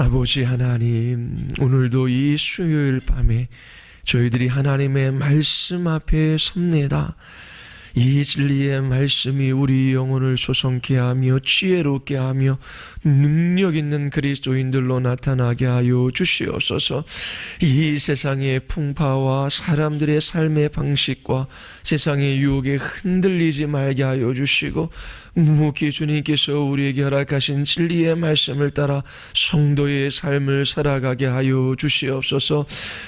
아버지 하나님, 오늘도 이 수요일 밤에 저희들이 하나님의 말씀 앞에 섭니다. 이 진리의 말씀이 우리 영혼을 조성케 하며 지혜롭게 하며 능력 있는 그리스도인들로 나타나게 하여 주시옵소서. 이 세상의 풍파와 사람들의 삶의 방식과 세상의 유혹에 흔들리지 말게 하여 주시고, 묵묵히 주님께서 우리에게 허락하신 진리의 말씀을 따라 성도의 삶을 살아가게 하여 주시옵소서.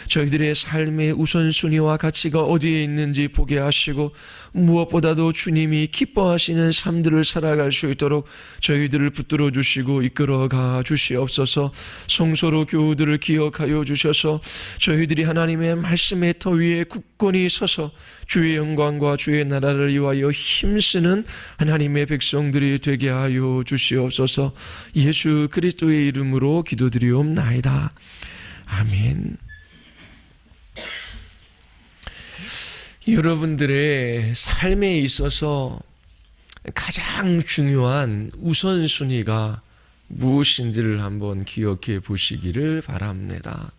저희들의 삶의 우선순위와 가치가 어디에 있는지 보게 하시고, 무엇보다도 주님이 기뻐하시는 삶들을 살아갈 수 있도록 저희들을 붙들어 주시고 이끌어가 주시옵소서. 성소로 교우들을 기억하여 주셔서 저희들이 하나님의 말씀의 터 위에 굳건히 서서 주의 영광과 주의 나라를 위하여 힘쓰는 하나님의 백성들이 되게 하여 주시옵소서. 예수 그리스도의 이름으로 기도드리옵나이다. 아멘. 여러분들의 삶에 있어서 가장 중요한 우선순위가 무엇인지를 한번 기억해 보시기를 바랍니다.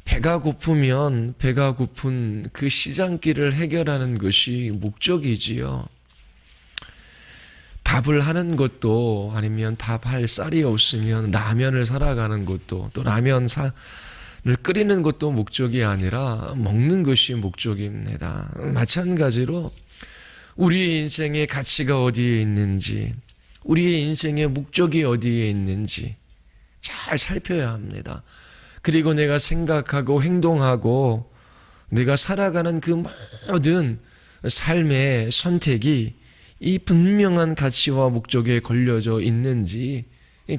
배가 고프면 배가 고픈 그 시장길을 해결하는 것이 목적이지요. 밥을 하는 것도, 아니면 밥할 쌀이 없으면 라면을 사러 가는 것도, 또 라면 를 끓이는 것도 목적이 아니라 먹는 것이 목적입니다. 마찬가지로 우리의 인생의 가치가 어디에 있는지, 우리의 인생의 목적이 어디에 있는지 잘 살펴야 합니다. 그리고 내가 생각하고 행동하고 내가 살아가는 그 모든 삶의 선택이 이 분명한 가치와 목적에 걸려져 있는지,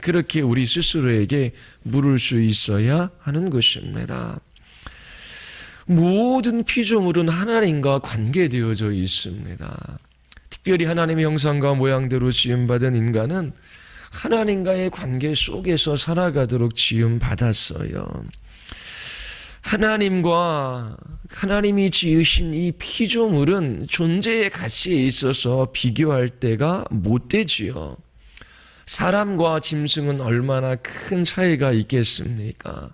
그렇게 우리 스스로에게 물을 수 있어야 하는 것입니다. 모든 피조물은 하나님과 관계되어져 있습니다. 특별히 하나님의 형상과 모양대로 지음받은 인간은 하나님과의 관계 속에서 살아가도록 지음받았어요. 하나님이 지으신 이 피조물은 존재의 가치에 있어서 비교할 때가 못 되지요. 사람과 짐승은 얼마나 큰 차이가 있겠습니까?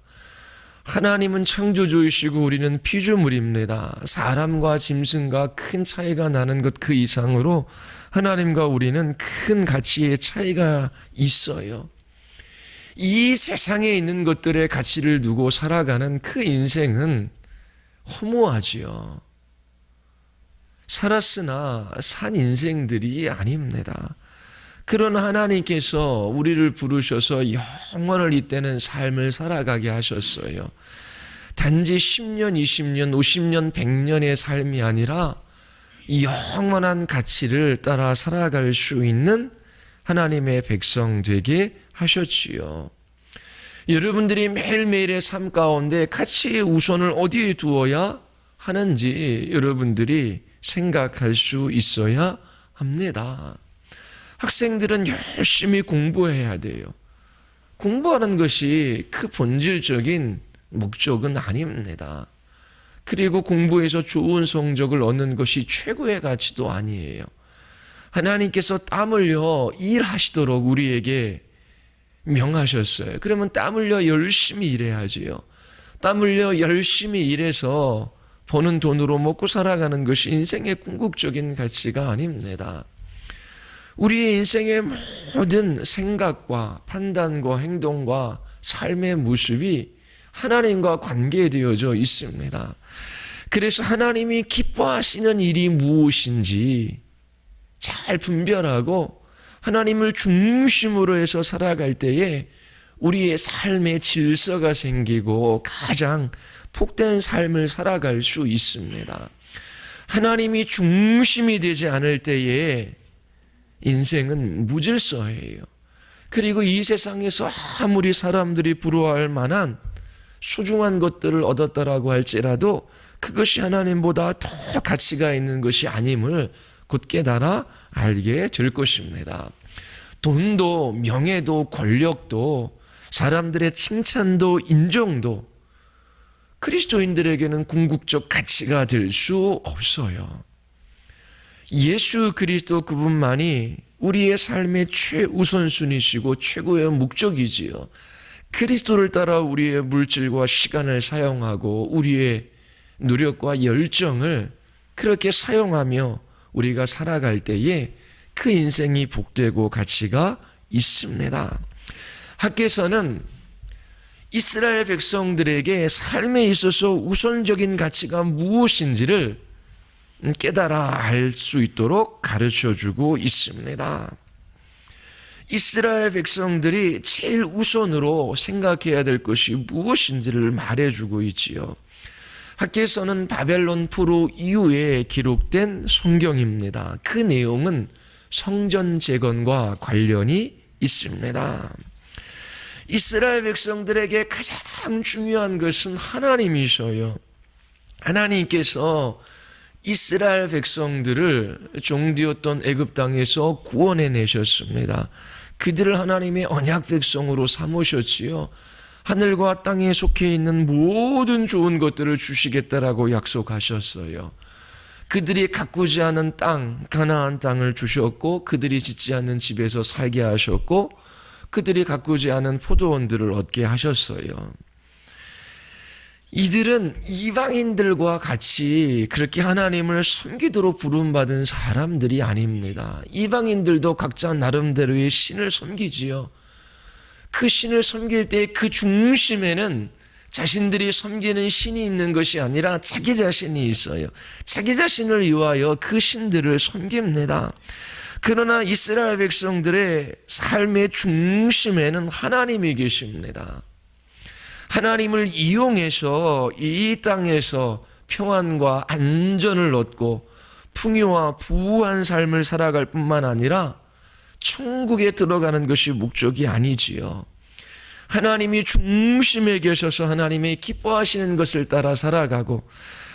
하나님은 창조주이시고 우리는 피조물입니다. 사람과 짐승과 큰 차이가 나는 것 그 이상으로 하나님과 우리는 큰 가치의 차이가 있어요. 이 세상에 있는 것들의 가치를 두고 살아가는 그 인생은 허무하지요. 살았으나 산 인생들이 아닙니다. 그런 하나님께서 우리를 부르셔서 영원을 잇대는 삶을 살아가게 하셨어요. 단지 10년, 20년, 50년, 100년의 삶이 아니라 영원한 가치를 따라 살아갈 수 있는 하나님의 백성 되게 하셨지요. 여러분들이 매일매일의 삶 가운데 가치의 우선을 어디에 두어야 하는지 여러분들이 생각할 수 있어야 합니다. 학생들은 열심히 공부해야 돼요. 공부하는 것이 그 본질적인 목적은 아닙니다. 그리고 공부해서 좋은 성적을 얻는 것이 최고의 가치도 아니에요. 하나님께서 땀 흘려 일하시도록 우리에게 명하셨어요. 그러면 땀 흘려 열심히 일해야지요. 땀 흘려 열심히 일해서 버는 돈으로 먹고 살아가는 것이 인생의 궁극적인 가치가 아닙니다. 우리의 인생의 모든 생각과 판단과 행동과 삶의 모습이 하나님과 관계되어져 있습니다. 그래서 하나님이 기뻐하시는 일이 무엇인지 잘 분별하고 하나님을 중심으로 해서 살아갈 때에 우리의 삶의 질서가 생기고 가장 복된 삶을 살아갈 수 있습니다. 하나님이 중심이 되지 않을 때에 인생은 무질서해요. 그리고 이 세상에서 아무리 사람들이 부러워할 만한 소중한 것들을 얻었다라고 할지라도 그것이 하나님보다 더 가치가 있는 것이 아님을 곧 깨달아 알게 될 것입니다. 돈도 명예도 권력도 사람들의 칭찬도 인정도 그리스도인들에게는 궁극적 가치가 될 수 없어요. 예수 그리스도 그분만이 우리의 삶의 최우선순위시고 최고의 목적이지요. 그리스도를 따라 우리의 물질과 시간을 사용하고 우리의 노력과 열정을 그렇게 사용하며 우리가 살아갈 때에 그 인생이 복되고 가치가 있습니다. 하께서는 이스라엘 백성들에게 삶에 있어서 우선적인 가치가 무엇인지를 깨달아 알 수 있도록 가르쳐주고 있습니다. 이스라엘 백성들이 제일 우선으로 생각해야 될 것이 무엇인지를 말해주고 있지요. 학계서는 바벨론 포로 이후에 기록된 성경입니다. 그 내용은 성전 재건과 관련이 있습니다. 이스라엘 백성들에게 가장 중요한 것은 하나님이셔요. 하나님께서 이스라엘 백성들을 종되었던 애굽 땅에서 구원해 내셨습니다. 그들을 하나님의 언약 백성으로 삼으셨지요. 하늘과 땅에 속해 있는 모든 좋은 것들을 주시겠다라고 약속하셨어요. 그들이 가꾸지 않은 땅, 가나안 땅을 주셨고, 그들이 짓지 않는 집에서 살게 하셨고, 그들이 가꾸지 않은 포도원들을 얻게 하셨어요. 이들은 이방인들과 같이 그렇게 하나님을 섬기도록 부름받은 사람들이 아닙니다. 이방인들도 각자 나름대로의 신을 섬기지요. 그 신을 섬길 때 그 중심에는 자신들이 섬기는 신이 있는 것이 아니라 자기 자신이 있어요. 자기 자신을 위하여 그 신들을 섬깁니다. 그러나 이스라엘 백성들의 삶의 중심에는 하나님이 계십니다. 하나님을 이용해서 이 땅에서 평안과 안전을 얻고 풍요와 부유한 삶을 살아갈 뿐만 아니라 천국에 들어가는 것이 목적이 아니지요. 하나님이 중심에 계셔서 하나님이 기뻐하시는 것을 따라 살아가고,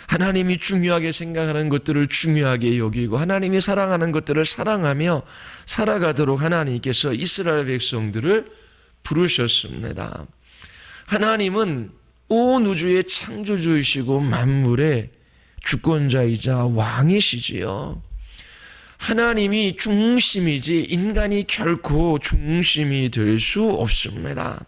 하나님이 중요하게 생각하는 것들을 중요하게 여기고, 하나님이 사랑하는 것들을 사랑하며 살아가도록 하나님께서 이스라엘 백성들을 부르셨습니다. 하나님은 온 우주의 창조주이시고 만물의 주권자이자 왕이시지요. 하나님이 중심이지 인간이 결코 중심이 될 수 없습니다.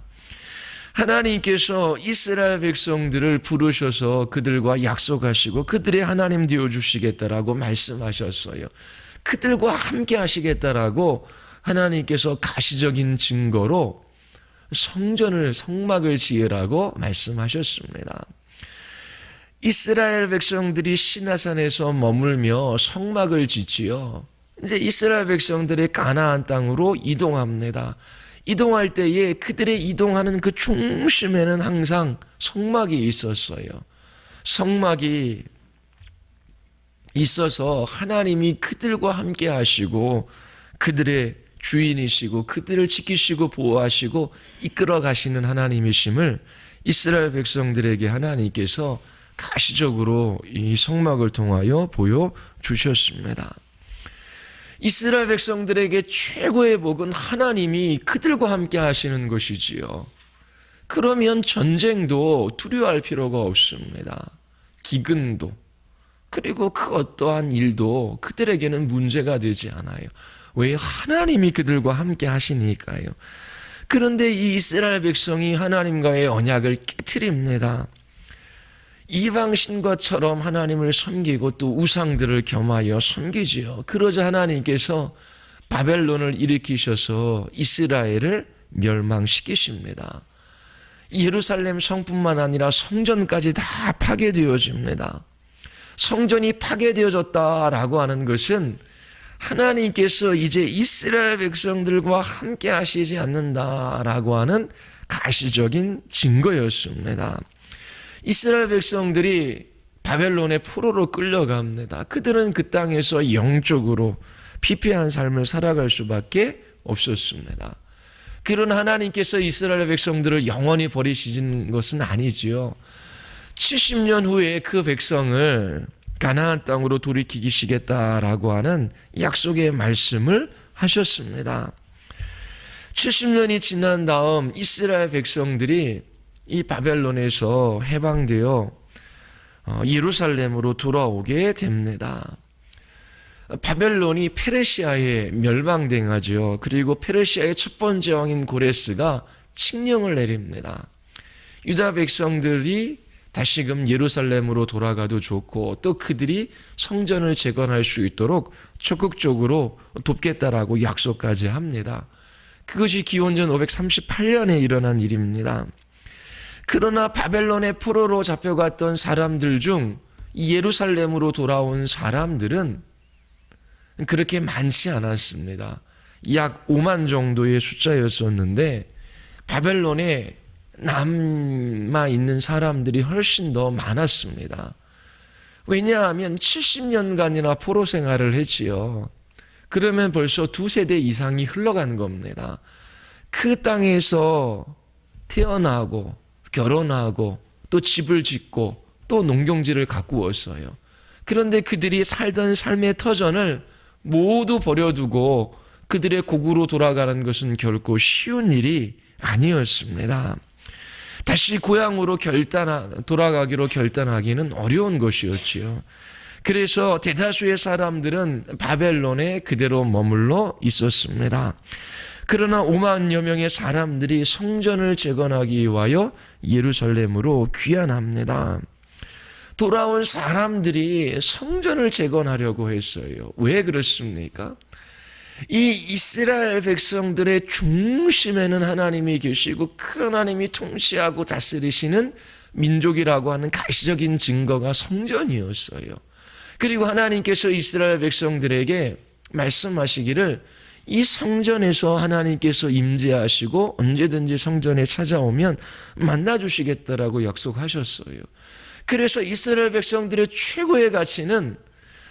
하나님께서 이스라엘 백성들을 부르셔서 그들과 약속하시고 그들의 하나님 되어주시겠다라고 말씀하셨어요. 그들과 함께 하시겠다라고 하나님께서 가시적인 증거로 성막을 지으라고 말씀하셨습니다. 이스라엘 백성들이 시나산에서 머물며 성막을 짓지요. 이제 이스라엘 백성들이 가나안 땅으로 이동합니다. 이동할 때에 그들의 이동하는 그 중심에는 항상 성막이 있었어요. 성막이 있어서 하나님이 그들과 함께 하시고 그들의 주인이시고 그들을 지키시고 보호하시고 이끌어 가시는 하나님이심을 이스라엘 백성들에게 하나님께서 가시적으로 이 성막을 통하여 보여주셨습니다. 이스라엘 백성들에게 최고의 복은 하나님이 그들과 함께 하시는 것이지요. 그러면 전쟁도 두려워할 필요가 없습니다. 기근도, 그리고 그 어떠한 일도 그들에게는 문제가 되지 않아요. 왜? 하나님이 그들과 함께 하시니까요. 그런데 이 이스라엘 백성이 하나님과의 언약을 깨트립니다. 이방신과처럼 하나님을 섬기고 또 우상들을 겸하여 섬기지요. 그러자 하나님께서 바벨론을 일으키셔서 이스라엘을 멸망시키십니다. 예루살렘 성뿐만 아니라 성전까지 다 파괴되어집니다. 성전이 파괴되어졌다라고 하는 것은 하나님께서 이제 이스라엘 백성들과 함께 하시지 않는다라고 하는 가시적인 증거였습니다. 이스라엘 백성들이 바벨론의 포로로 끌려갑니다. 그들은 그 땅에서 영적으로 피폐한 삶을 살아갈 수밖에 없었습니다. 그러나 하나님께서 이스라엘 백성들을 영원히 버리시는 것은 아니지요. 70년 후에 그 백성을 가나안 땅으로 돌이키시겠다라고 하는 약속의 말씀을 하셨습니다. 70년이 지난 다음 이스라엘 백성들이 이 바벨론에서 해방되어 예루살렘으로 돌아오게 됩니다. 바벨론이 페르시아에 멸망당하죠. 그리고 페르시아의 첫 번째 왕인 고레스가 칙령을 내립니다. 유다 백성들이 다시금 예루살렘으로 돌아가도 좋고 또 그들이 성전을 재건할 수 있도록 적극적으로 돕겠다라고 약속까지 합니다. 그것이 기원전 538년에 일어난 일입니다. 그러나 바벨론의 포로로 잡혀갔던 사람들 중 예루살렘으로 돌아온 사람들은 그렇게 많지 않았습니다. 약 5만 정도의 숫자였었는데 바벨론에 남아있는 사람들이 훨씬 더 많았습니다. 왜냐하면 70년간이나 포로 생활을 했지요. 그러면 벌써 2세대 이상이 흘러간 겁니다. 그 땅에서 태어나고 결혼하고 또 집을 짓고 또 농경지를 가꾸었어요. 그런데 그들이 살던 삶의 터전을 모두 버려두고 그들의 고국으로 돌아가는 것은 결코 쉬운 일이 아니었습니다. 다시 고향으로 돌아가기로 결단하기는 어려운 것이었지요. 그래서 대다수의 사람들은 바벨론에 그대로 머물러 있었습니다. 그러나 5만여 명의 사람들이 성전을 재건하기 위하여 예루살렘으로 귀환합니다. 돌아온 사람들이 성전을 재건하려고 했어요. 왜 그렇습니까? 이 이스라엘 백성들의 중심에는 하나님이 계시고 그 하나님이 통치하고 다스리시는 민족이라고 하는 가시적인 증거가 성전이었어요. 그리고 하나님께서 이스라엘 백성들에게 말씀하시기를 이 성전에서 하나님께서 임재하시고 언제든지 성전에 찾아오면 만나주시겠다라고 약속하셨어요. 그래서 이스라엘 백성들의 최고의 가치는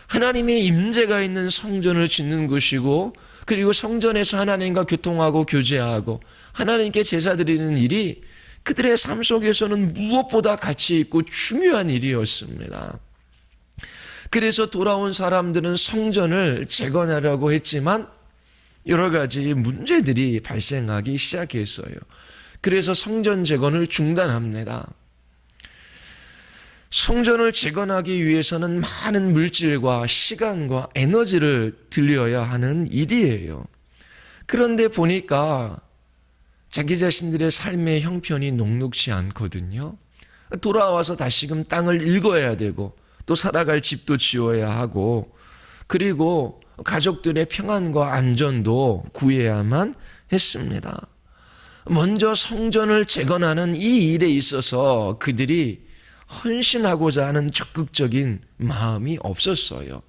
하나님의 임재가 있는 성전을 짓는 것이고 그리고 성전에서 하나님과 교통하고 교제하고 하나님께 제사 드리는 일이 그들의 삶 속에서는 무엇보다 가치 있고 중요한 일이었습니다. 그래서 돌아온 사람들은 성전을 재건하려고 했지만 여러 가지 문제들이 발생하기 시작했어요. 그래서 성전 재건을 중단합니다. 성전을 재건하기 위해서는 많은 물질과 시간과 에너지를 들여야 하는 일이에요. 그런데 보니까 자기 자신들의 삶의 형편이 녹록지 않거든요. 돌아와서 다시금 땅을 일궈야 되고 또 살아갈 집도 지어야 하고 그리고 가족들의 평안과 안전도 구해야만 했습니다. 먼저 성전을 재건하는 이 일에 있어서 그들이 헌신하고자 하는 적극적인 마음이 없었어요.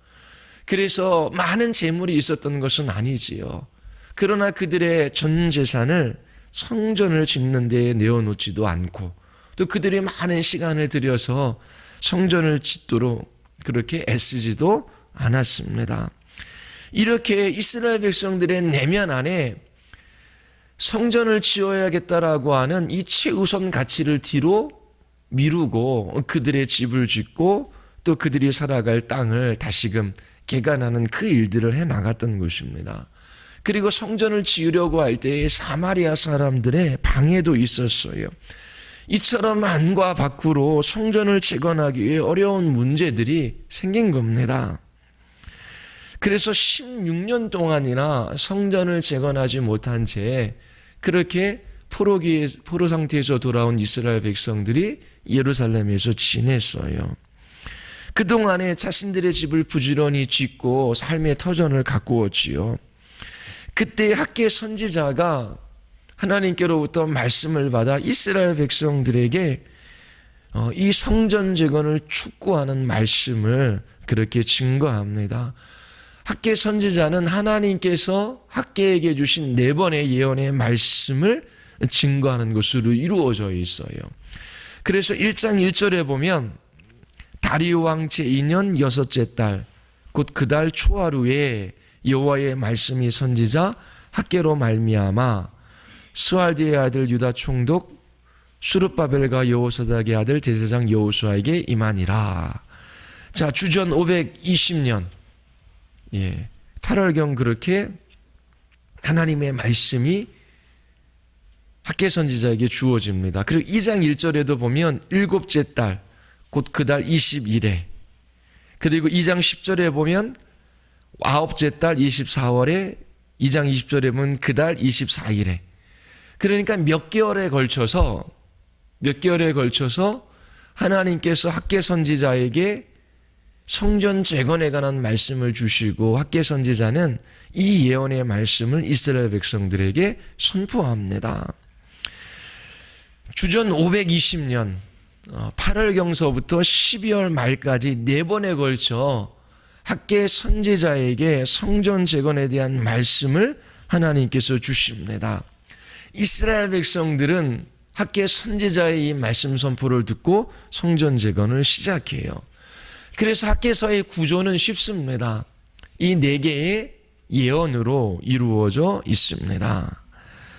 그래서 많은 재물이 있었던 것은 아니지요. 그러나 그들의 전 재산을 성전을 짓는 데에 내어놓지도 않고 또 그들이 많은 시간을 들여서 성전을 짓도록 그렇게 애쓰지도 않았습니다. 이렇게 이스라엘 백성들의 내면 안에 성전을 지어야겠다라고 하는 이 최우선 가치를 뒤로 미루고 그들의 집을 짓고 또 그들이 살아갈 땅을 다시금 개간하는 그 일들을 해나갔던 것입니다. 그리고 성전을 지으려고 할 때에 사마리아 사람들의 방해도 있었어요. 이처럼 안과 밖으로 성전을 재건하기 위해 어려운 문제들이 생긴 겁니다. 그래서 16년 동안이나 성전을 재건하지 못한 채 그렇게 포로 상태에서 돌아온 이스라엘 백성들이 예루살렘에서 지냈어요. 그동안에 자신들의 집을 부지런히 짓고 삶의 터전을 가꾸었지요. 그때 학개 선지자가 하나님께로부터 말씀을 받아 이스라엘 백성들에게 이 성전 재건을 촉구하는 말씀을 그렇게 증거합니다. 학개 선지자는 하나님께서 학개에게 주신 4번의 예언의 말씀을 증거하는 것으로 이루어져 있어요. 그래서 1장 1절에 보면 다리오 왕 제2년 6째 달 곧 그 달 초하루에 여호와의 말씀이 선지자 학개로 말미암아 스알디의 아들 유다 총독 수르바벨과 여호사닥의 아들 대제사장 여호수아에게 임하니라. 자, 주전 520년 8월경 그렇게 하나님의 말씀이 학개 선지자에게 주어집니다. 그리고 2장 1절에도 보면 7째 달 곧 그 달 20일에 그리고 2장 10절에 보면 아홉째 달 24월에 2장 20절에 보면 그달 24일에, 그러니까 몇 개월에 걸쳐서 하나님께서 학개 선지자에게 성전 재건에 관한 말씀을 주시고, 학개 선지자는 이 예언의 말씀을 이스라엘 백성들에게 선포합니다. 주전 520년 8월경서부터 12월 말까지 4번에 걸쳐 학개 선지자에게 성전 재건에 대한 말씀을 하나님께서 주십니다. 이스라엘 백성들은 학개 선지자의 이 말씀 선포를 듣고 성전 재건을 시작해요. 그래서 학개서의 구조는 쉽습니다. 이 4개의 예언으로 이루어져 있습니다.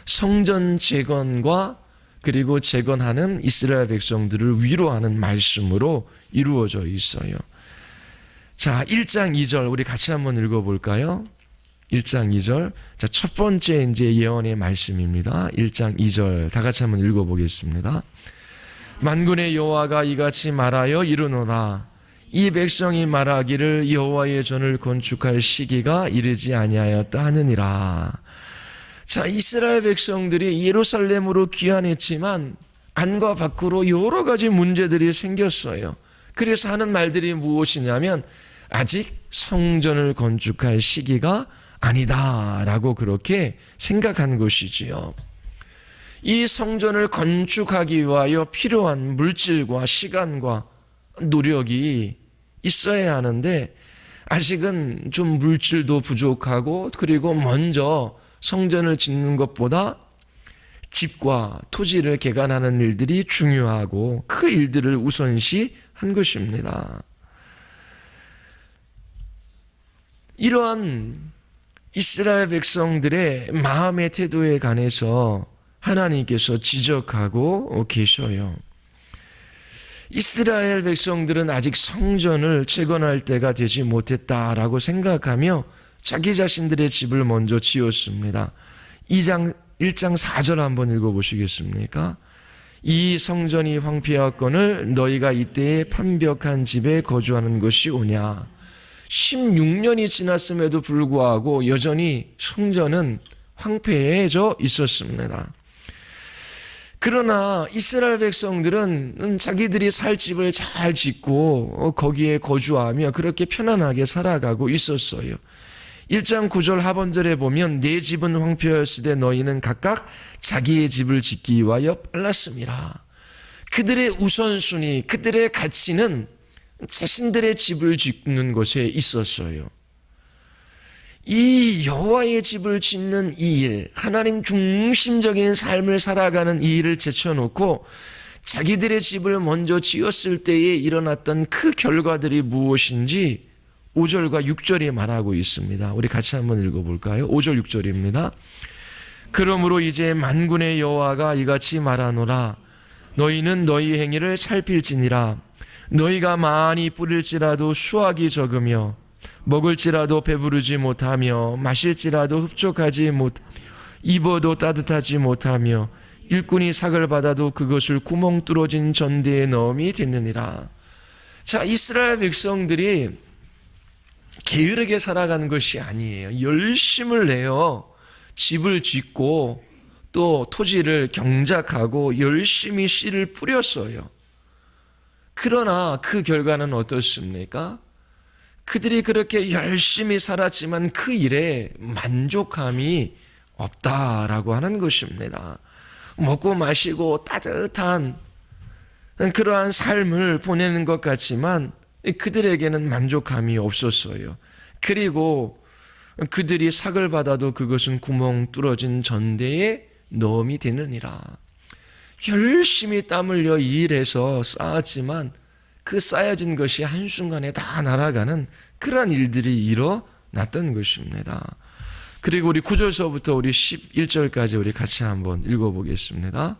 성전 재건과 그리고 재건하는 이스라엘 백성들을 위로하는 말씀으로 이루어져 있어요. 자, 1장 2절 우리 같이 한번 읽어볼까요? 1장 2절. 자, 첫 번째 이제 예언의 말씀입니다. 1장 2절 다 같이 한번 읽어보겠습니다. 만군의 여호와가 이같이 말하여 이르노라. 이 백성이 말하기를 여호와의 전을 건축할 시기가 이르지 아니하였다 하느니라. 자, 이스라엘 백성들이 예루살렘으로 귀환했지만 안과 밖으로 여러 가지 문제들이 생겼어요. 그래서 하는 말들이 무엇이냐면 아직 성전을 건축할 시기가 아니다라고 그렇게 생각한 것이지요. 이 성전을 건축하기 위하여 필요한 물질과 시간과 노력이 있어야 하는데 아직은 좀 물질도 부족하고, 그리고 먼저 성전을 짓는 것보다 집과 토지를 개간하는 일들이 중요하고 그 일들을 우선시한 것입니다. 이러한 이스라엘 백성들의 마음의 태도에 관해서 하나님께서 지적하고 계셔요. 이스라엘 백성들은 아직 성전을 재건할 때가 되지 못했다라고 생각하며 자기 자신들의 집을 먼저 지었습니다. 1장 4절 한번 읽어보시겠습니까? 이 성전이 황폐하거늘 너희가 이때에 판벽한 집에 거주하는 것이 오냐. 16년이 지났음에도 불구하고 여전히 성전은 황폐해져 있었습니다. 그러나 이스라엘 백성들은 자기들이 살 집을 잘 짓고 거기에 거주하며 그렇게 편안하게 살아가고 있었어요. 1장 9절 하반절에 보면 내 집은 황폐하였으되 너희는 각각 자기의 집을 짓기 위하여 빨랐음이라. 그들의 우선순위, 그들의 가치는 자신들의 집을 짓는 것에 있었어요. 이 여호와의 집을 짓는 이 일, 하나님 중심적인 삶을 살아가는 이 일을 제쳐놓고 자기들의 집을 먼저 지었을 때에 일어났던 그 결과들이 무엇인지 5절과 6절이 말하고 있습니다. 우리 같이 한번 읽어볼까요? 5절 6절입니다. 그러므로 이제 만군의 여호와가 이같이 말하노라. 너희는 너희 행위를 살필지니라. 너희가 많이 뿌릴지라도 수확이 적으며 먹을지라도 배부르지 못하며 마실지라도 흡족하지 못하며 입어도 따뜻하지 못하며 일꾼이 삭을 받아도 그것을 구멍 뚫어진 전대에 넣음이 됐느니라. 자, 이스라엘 백성들이 게으르게 살아가는 것이 아니에요. 열심을 내어 집을 짓고 또 토지를 경작하고 열심히 씨를 뿌렸어요. 그러나 그 결과는 어떻습니까? 그들이 그렇게 열심히 살았지만 그 일에 만족함이 없다라고 하는 것입니다. 먹고 마시고 따뜻한 그러한 삶을 보내는 것 같지만 그들에게는 만족함이 없었어요. 그리고 그들이 삭을 받아도 그것은 구멍 뚫어진 전대에 넣음이 되느니라. 열심히 땀 흘려 일해서 쌓았지만 그 쌓여진 것이 한순간에 다 날아가는 그러한 일들이 일어났던 것입니다. 그리고 우리 9절서부터 우리 11절까지 우리 같이 한번 읽어보겠습니다.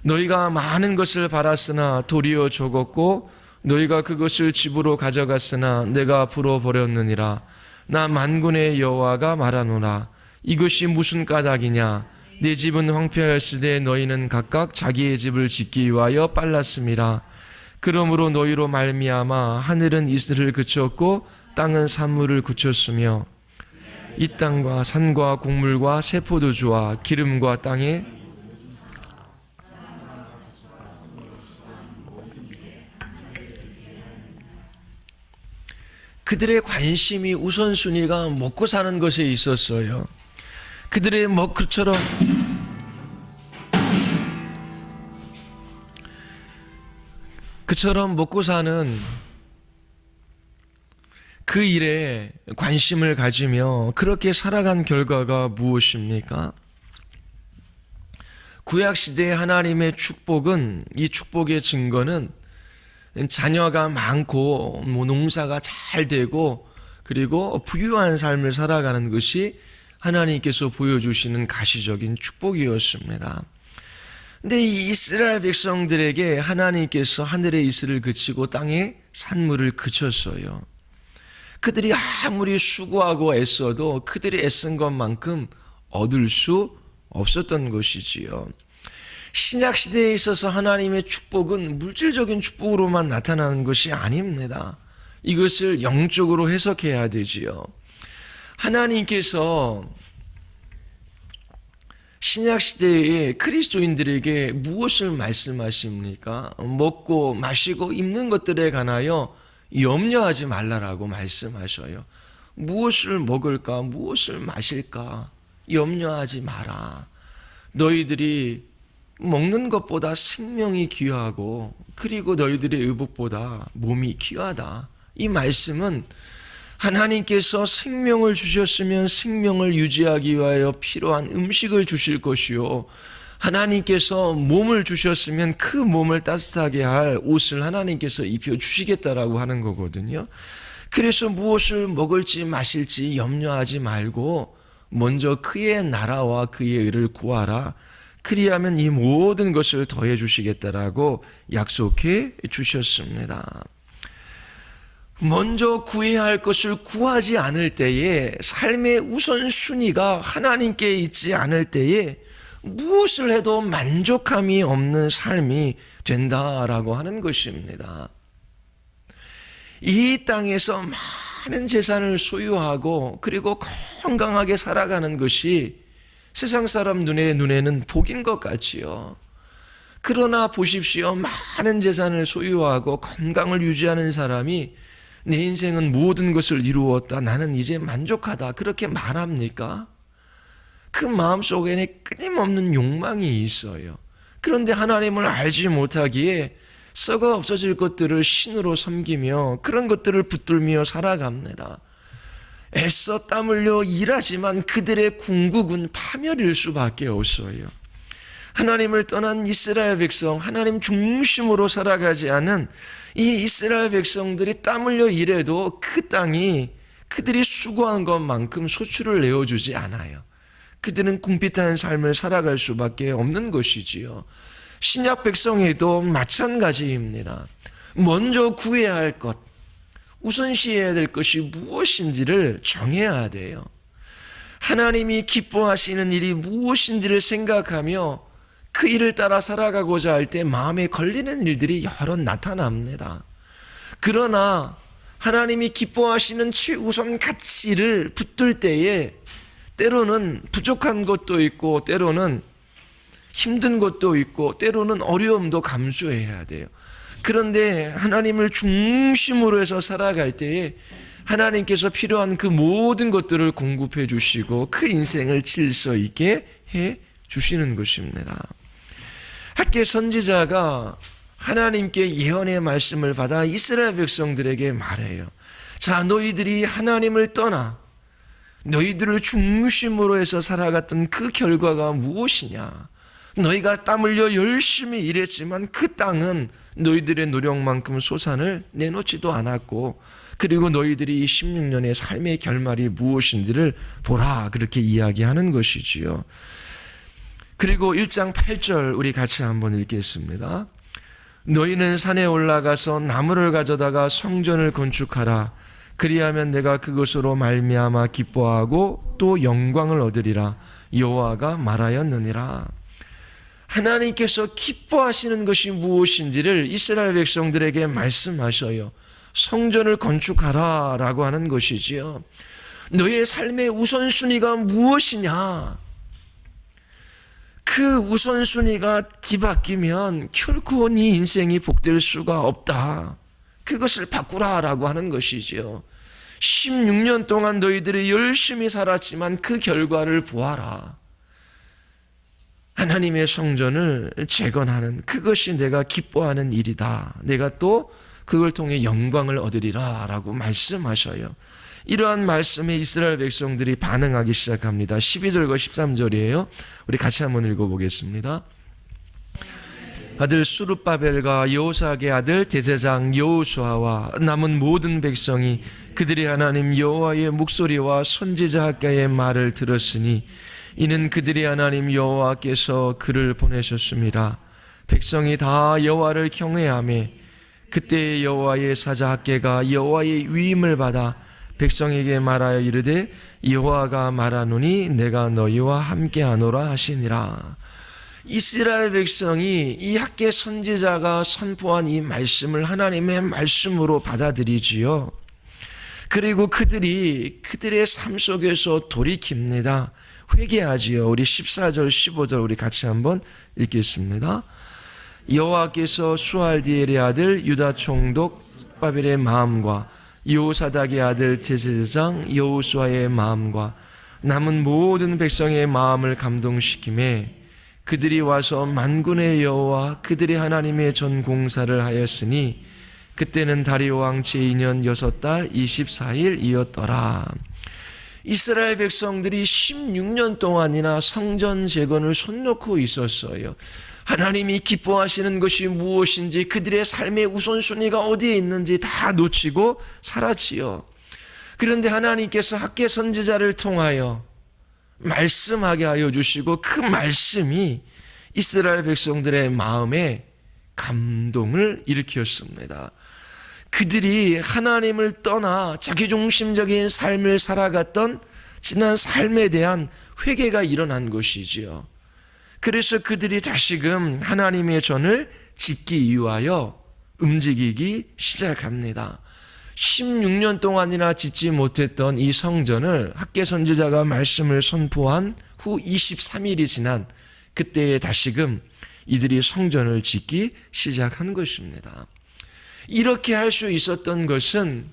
너희가 많은 것을 바랐으나 도리어 적었고 너희가 그것을 집으로 가져갔으나 내가 불어버렸느니라. 나 만군의 여호와가 말하노라. 이것이 무슨 까닭이냐. 내 집은 황폐하였으되 너희는 각각 자기의 집을 짓기 위하여 빨랐음이라. 그러므로 너희로 말미암아 하늘은 이슬을 그쳤고 땅은 산물을 그쳤으며 이 땅과 산과 곡물과 새 포도주와 기름과 땅에 그들의 관심이 우선순위가 먹고 사는 것에 있었어요. 그들의 그처럼 먹고 사는 그 일에 관심을 가지며 그렇게 살아간 결과가 무엇입니까? 구약시대의 하나님의 축복은, 이 축복의 증거는 자녀가 많고 농사가 잘 되고 그리고 부유한 삶을 살아가는 것이 하나님께서 보여주시는 가시적인 축복이었습니다. 근데 이 이스라엘 백성들에게 하나님께서 하늘의 이슬을 그치고 땅에 산물을 그쳤어요. 그들이 아무리 수고하고 애써도 그들이 애쓴 것만큼 얻을 수 없었던 것이지요. 신약시대에 있어서 하나님의 축복은 물질적인 축복으로만 나타나는 것이 아닙니다. 이것을 영적으로 해석해야 되지요. 하나님께서 신약시대의 그리스도인들에게 무엇을 말씀하십니까? 먹고 마시고 입는 것들에 관하여 염려하지 말라라고 말씀하셔요. 무엇을 먹을까? 무엇을 마실까? 염려하지 마라. 너희들이 먹는 것보다 생명이 귀하고 그리고 너희들의 의복보다 몸이 귀하다. 이 말씀은 하나님께서 생명을 주셨으면 생명을 유지하기 위하여 필요한 음식을 주실 것이요, 하나님께서 몸을 주셨으면 그 몸을 따뜻하게 할 옷을 하나님께서 입혀주시겠다라고 하는 거거든요. 그래서 무엇을 먹을지 마실지 염려하지 말고 먼저 그의 나라와 그의 의를 구하라. 그리하면 이 모든 것을 더해 주시겠다라고 약속해 주셨습니다. 먼저 구해야 할 것을 구하지 않을 때에, 삶의 우선순위가 하나님께 있지 않을 때에 무엇을 해도 만족함이 없는 삶이 된다라고 하는 것입니다. 이 땅에서 많은 재산을 소유하고 그리고 건강하게 살아가는 것이 세상 사람 눈에는 복인 것 같지요. 그러나 보십시오. 많은 재산을 소유하고 건강을 유지하는 사람이 내 인생은 모든 것을 이루었다, 나는 이제 만족하다, 그렇게 말합니까? 그 마음속에는 끊임없는 욕망이 있어요. 그런데 하나님을 알지 못하기에 썩어 없어질 것들을 신으로 섬기며 그런 것들을 붙들며 살아갑니다. 애써 땀 흘려 일하지만 그들의 궁극은 파멸일 수밖에 없어요. 하나님을 떠난 이스라엘 백성, 하나님 중심으로 살아가지 않은 이 이스라엘 백성들이 땀 흘려 일해도 그 땅이 그들이 수고한 것만큼 소출을 내어주지 않아요. 그들은 궁핍한 삶을 살아갈 수밖에 없는 것이지요. 신약 백성에도 마찬가지입니다. 먼저 구해야 할 것, 우선시해야 될 것이 무엇인지를 정해야 돼요. 하나님이 기뻐하시는 일이 무엇인지를 생각하며 그 일을 따라 살아가고자 할 때 마음에 걸리는 일들이 여러 나타납니다. 그러나 하나님이 기뻐하시는 최우선 가치를 붙들 때에 때로는 부족한 것도 있고 때로는 힘든 것도 있고 때로는 어려움도 감수해야 돼요. 그런데 하나님을 중심으로 해서 살아갈 때에 하나님께서 필요한 그 모든 것들을 공급해 주시고 그 인생을 질서 있게 해 주시는 것입니다. 학개 선지자가 하나님께 예언의 말씀을 받아 이스라엘 백성들에게 말해요. 자, 너희들이 하나님을 떠나 너희들을 중심으로 해서 살아갔던 그 결과가 무엇이냐? 너희가 땀 흘려 열심히 일했지만 그 땅은 너희들의 노력만큼 소산을 내놓지도 않았고, 그리고 너희들이 이 16년의 삶의 결말이 무엇인지를 보라, 그렇게 이야기하는 것이지요. 그리고 1장 8절 우리 같이 한번 읽겠습니다. 너희는 산에 올라가서 나무를 가져다가 성전을 건축하라. 그리하면 내가 그것으로 말미암아 기뻐하고 또 영광을 얻으리라. 여호와가 말하였느니라. 하나님께서 기뻐하시는 것이 무엇인지를 이스라엘 백성들에게 말씀하셔요. 성전을 건축하라 라고 하는 것이지요. 너의 삶의 우선순위가 무엇이냐? 그 우선순위가 뒤바뀌면 결코 네 인생이 복될 수가 없다. 그것을 바꾸라라고 하는 것이지요. 16년 동안 너희들이 열심히 살았지만 그 결과를 보아라. 하나님의 성전을 재건하는 그것이 내가 기뻐하는 일이다. 내가 또 그걸 통해 영광을 얻으리라 라고 말씀하셔요. 이러한 말씀에 이스라엘 백성들이 반응하기 시작합니다. 12절과 13절이에요. 우리 같이 한번 읽어보겠습니다. 아들 수룹바벨과 여호사의 아들 대제사장 여호수아와 남은 모든 백성이 그들의 하나님 여호와의 목소리와 선지자 학가의 말을 들었으니 이는 그들의 하나님 여호와께서 그를 보내셨습니다. 백성이 다 여호와를 경외하며 그때 여호와의 사자 학계가 여호와의 위임을 받아 백성에게 말하여 이르되 여호와가 말하노니 내가 너희와 함께하노라 하시니라. 이스라엘 백성이 이 학계 선지자가 선포한 이 말씀을 하나님의 말씀으로 받아들이지요. 그리고 그들의 삶 속에서 돌이킵니다. 회개하지요. 우리 14절 15절 우리 같이 한번 읽겠습니다. 여호와께서 수알디엘의 아들 유다 총독 바벨의 마음과 여호사닥의 아들 제사장 여호수아의 마음과 남은 모든 백성의 마음을 감동시키매 그들이 와서 만군의 여호와 그들의 하나님의 전 공사를 하였으니 그때는 다리오 왕 제2년 6달 24일이었더라. 이스라엘 백성들이 16년 동안이나 성전 재건을 손 놓고 있었어요. 하나님이 기뻐하시는 것이 무엇인지, 그들의 삶의 우선순위가 어디에 있는지 다 놓치고 살았지요. 그런데 하나님께서 학계 선지자를 통하여 말씀하게 하여 주시고 그 말씀이 이스라엘 백성들의 마음에 감동을 일으켰습니다. 그들이 하나님을 떠나 자기중심적인 삶을 살아갔던 지난 삶에 대한 회개가 일어난 것이지요. 그래서 그들이 다시금 하나님의 전을 짓기 위하여 움직이기 시작합니다. 16년 동안이나 짓지 못했던 이 성전을 학계 선지자가 말씀을 선포한 후 23일이 지난 그때에 다시금 이들이 성전을 짓기 시작한 것입니다. 이렇게 할 수 있었던 것은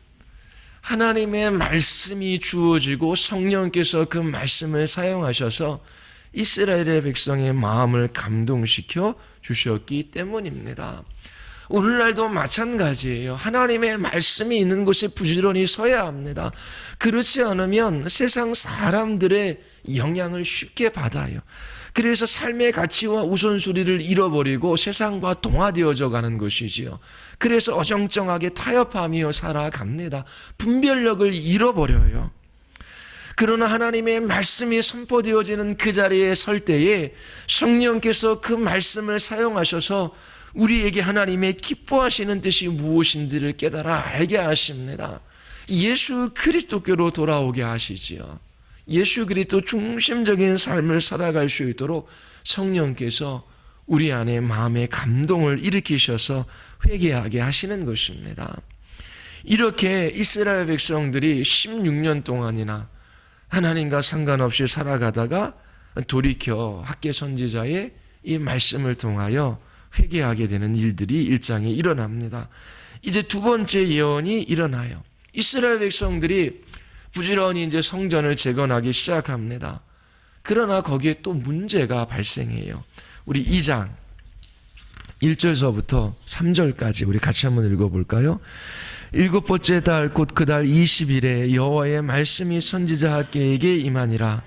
하나님의 말씀이 주어지고 성령께서 그 말씀을 사용하셔서 이스라엘의 백성의 마음을 감동시켜 주셨기 때문입니다. 오늘날도 마찬가지예요. 하나님의 말씀이 있는 곳에 부지런히 서야 합니다. 그렇지 않으면 세상 사람들의 영향을 쉽게 받아요. 그래서 삶의 가치와 우선순위를 잃어버리고 세상과 동화되어져 가는 것이지요. 그래서 어정쩡하게 타협하며 살아갑니다. 분별력을 잃어버려요. 그러나 하나님의 말씀이 선포되어지는 그 자리에 설 때에 성령께서 그 말씀을 사용하셔서 우리에게 하나님의 기뻐하시는 뜻이 무엇인지를 깨달아 알게 하십니다. 예수 그리스도께로 돌아오게 하시지요. 예수 그리스도 중심적인 삶을 살아갈 수 있도록 성령께서 우리 안에 마음의 감동을 일으키셔서 회개하게 하시는 것입니다. 이렇게 이스라엘 백성들이 16년 동안이나 하나님과 상관없이 살아가다가 돌이켜 학계 선지자의 이 말씀을 통하여 회개하게 되는 일들이 일장에 일어납니다. 이제 두 번째 예언이 일어나요. 이스라엘 백성들이 부지런히 이제 성전을 재건하기 시작합니다. 그러나 거기에 또 문제가 발생해요. 우리 2장 1절서부터 3절까지 우리 같이 한번 읽어볼까요? 일곱 번째 달 곧 그 달 20일에 여호와의 말씀이 선지자 학계에게 임하니라.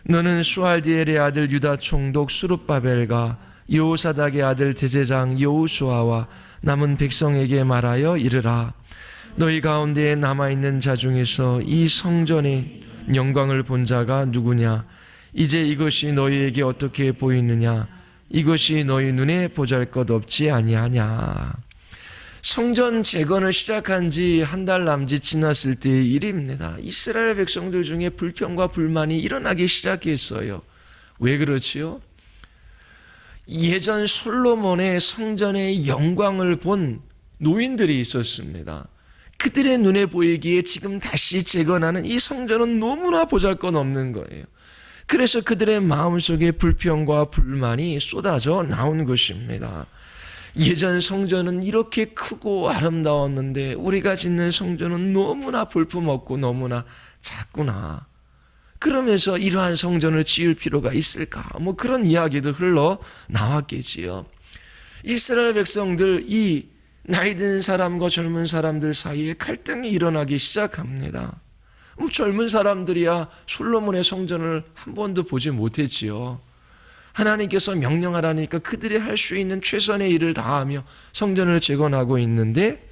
너는 수알디엘의 아들 유다 총독 수룹바벨과 여호사닥의 아들 대제사장 여호수아와 남은 백성에게 말하여 이르라. 너희 가운데에 남아있는 자 중에서 이 성전의 영광을 본 자가 누구냐? 이제 이것이 너희에게 어떻게 보이느냐? 이것이 너희 눈에 보잘것없지 아니하냐? 성전 재건을 시작한 지 한 달 남짓 지났을 때의 일입니다. 이스라엘 백성들 중에 불평과 불만이 일어나기 시작했어요. 왜 그렇지요? 예전 솔로몬의 성전의 영광을 본 노인들이 있었습니다. 그들의 눈에 보이기에 지금 다시 재건하는 이 성전은 너무나 보잘것없는 거예요. 그래서 그들의 마음속에 불평과 불만이 쏟아져 나온 것입니다. 예전 성전은 이렇게 크고 아름다웠는데 우리가 짓는 성전은 너무나 볼품없고 너무나 작구나. 그러면서 이러한 성전을 지을 필요가 있을까? 뭐 그런 이야기도 흘러 나왔겠지요. 이스라엘 백성들, 이 나이 든 사람과 젊은 사람들 사이에 갈등이 일어나기 시작합니다. 젊은 사람들이야 솔로몬의 성전을 한 번도 보지 못했지요. 하나님께서 명령하라니까 그들이 할 수 있는 최선의 일을 다하며 성전을 재건하고 있는데,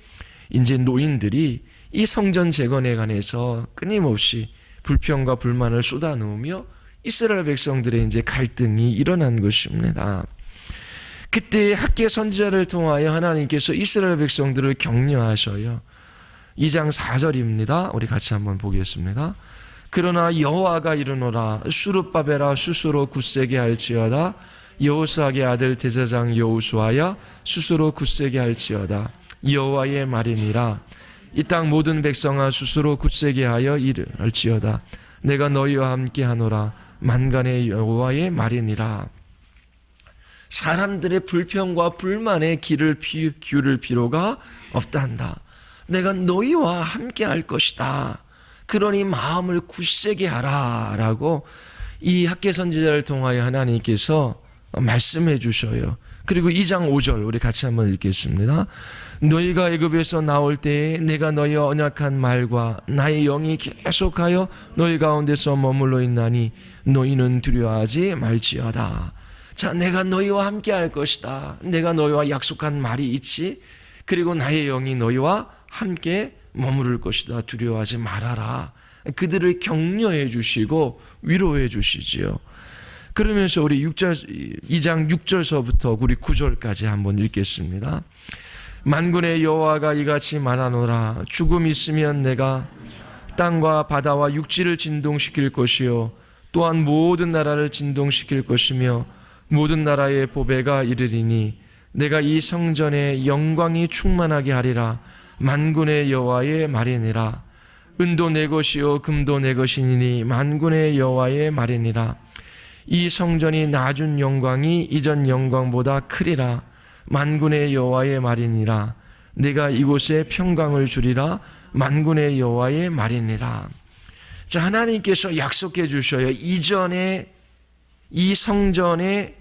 이제 노인들이 이 성전 재건에 관해서 끊임없이 불평과 불만을 쏟아놓으며 이스라엘 백성들의 이제 갈등이 일어난 것입니다. 그때 학개 선지자를 통하여 하나님께서 이스라엘 백성들을 격려하셔요. 2장 4절입니다. 우리 같이 한번 보겠습니다. 그러나 여호와가 이르노라 수룹바벨아 스스로 굳세게 할지어다. 여호수아의 아들 대제사장 여호수아야 스스로 굳세게 할지어다. 여호와의 말이니라. 이 땅 모든 백성아 스스로 굳세게 하여 할지어다. 내가 너희와 함께 하노라. 만간의 여호와의 말이니라. 사람들의 불평과 불만에 귀를 기울일 필요가 없단다. 내가 너희와 함께 할 것이다. 그러니 마음을 굳세게 하라 라고 이 학개 선지자를 통하여 하나님께서 말씀해 주셔요. 그리고 2장 5절 우리 같이 한번 읽겠습니다. 너희가 애굽에서 나올 때에 내가 너희와 언약한 말과 나의 영이 계속하여 너희 가운데서 머물러 있나니 너희는 두려워하지 말지어다. 자, 내가 너희와 함께 할 것이다. 내가 너희와 약속한 말이 있지. 그리고 나의 영이 너희와 함께 머무를 것이다. 두려워하지 말아라. 그들을 격려해 주시고 위로해 주시지요. 그러면서 우리 2장 6절서부터 우리 9절까지 한번 읽겠습니다. 만군의 여호와가 이같이 말하노라. 죽음 있으면 내가 땅과 바다와 육지를 진동시킬 것이요 또한 모든 나라를 진동시킬 것이며 모든 나라의 보배가 이르리니 내가 이 성전에 영광이 충만하게 하리라. 만군의 여호와의 말이니라. 은도 내 것이요 금도 내 것이니 만군의 여호와의 말이니라. 이 성전이 낮은 영광이 이전 영광보다 크리라. 만군의 여호와의 말이니라. 내가 이곳에 평강을 주리라. 만군의 여호와의 말이니라. 자, 하나님께서 약속해 주셔요. 이전에 이 성전의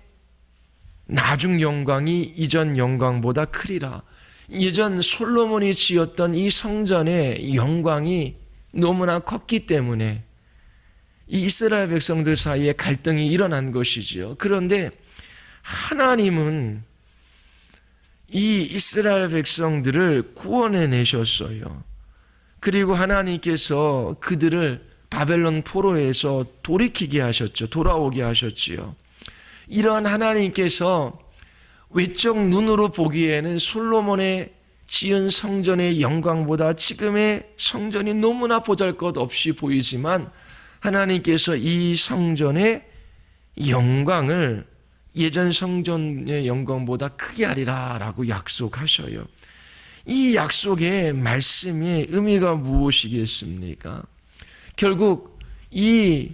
나중 영광이 이전 영광보다 크리라. 예전 솔로몬이 지었던 이 성전의 영광이 너무나 컸기 때문에 이 이스라엘 백성들 사이에 갈등이 일어난 것이지요. 그런데 하나님은 이 이스라엘 백성들을 구원해 내셨어요. 그리고 하나님께서 그들을 바벨론 포로에서 돌이키게 하셨죠. 돌아오게 하셨지요. 이러한 하나님께서 외적 눈으로 보기에는 솔로몬의 지은 성전의 영광보다 지금의 성전이 너무나 보잘것없이 보이지만 하나님께서 이 성전의 영광을 예전 성전의 영광보다 크게 하리라 라고 약속하셔요. 이 약속의 말씀의 의미가 무엇이겠습니까? 결국 이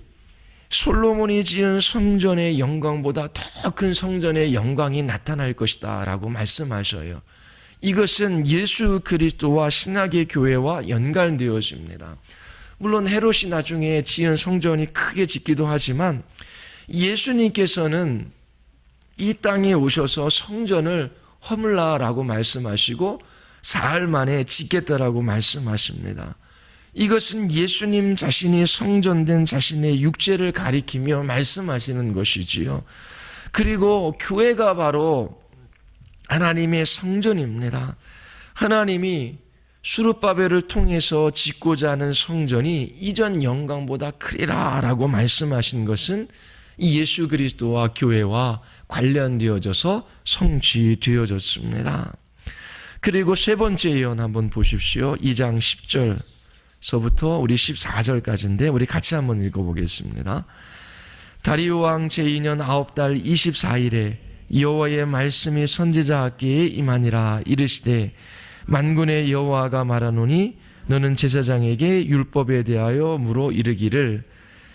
솔로몬이 지은 성전의 영광보다 더 큰 성전의 영광이 나타날 것이다 라고 말씀하셔요. 이것은 예수 그리스도와 신약의 교회와 연관되어집니다. 물론 헤롯이 나중에 지은 성전이 크게 짓기도 하지만 예수님께서는 이 땅에 오셔서 성전을 허물라라고 말씀하시고 사흘 만에 짓겠다라고 말씀하십니다. 이것은 예수님 자신이 성전된 자신의 육체를 가리키며 말씀하시는 것이지요. 그리고 교회가 바로 하나님의 성전입니다. 하나님이 수룹바벨을 통해서 짓고자 하는 성전이 이전 영광보다 크리라 라고 말씀하신 것은 예수 그리스도와 교회와 관련되어져서 성취되어졌습니다. 그리고 세 번째 예언 한번 보십시오. 2장 10절서부터 우리 14절까지인데 우리 같이 한번 읽어보겠습니다. 다리오 왕 제2년 9달 24일에 여호와의 말씀이 선지자 학개에 임하니라. 이르시되 만군의 여호와가 말하노니 너는 제사장에게 율법에 대하여 물어 이르기를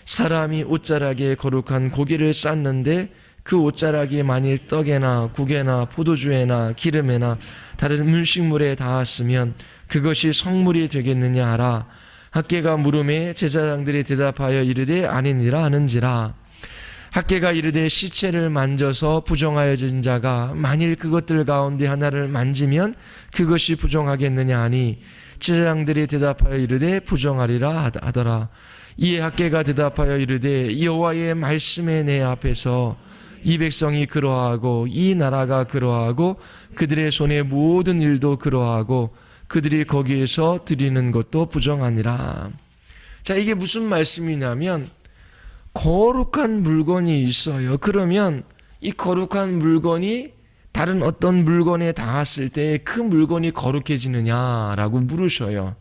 사람이 옷자락에 거룩한 고기를 쌌는데 그 옷자락이 만일 떡에나 국에나 포도주에나 기름에나 다른 음식물에 닿았으면 그것이 성물이 되겠느냐 하라. 학개가 물음에 제사장들이 대답하여 이르되 아니니라 하는지라. 학개가 이르되 시체를 만져서 부정하여진 자가 만일 그것들 가운데 하나를 만지면 그것이 부정하겠느냐 하니 제사장들이 대답하여 이르되 부정하리라 하더라. 이에 학개가 대답하여 이르되 여호와의 말씀에 내 앞에서 이 백성이 그러하고 이 나라가 그러하고 그들의 손의 모든 일도 그러하고 그들이 거기에서 드리는 것도 부정하니라. 자, 이게 무슨 말씀이냐면 거룩한 물건이 있어요. 그러면 이 거룩한 물건이 다른 어떤 물건에 닿았을 때 그 물건이 거룩해지느냐라고 물으셔요.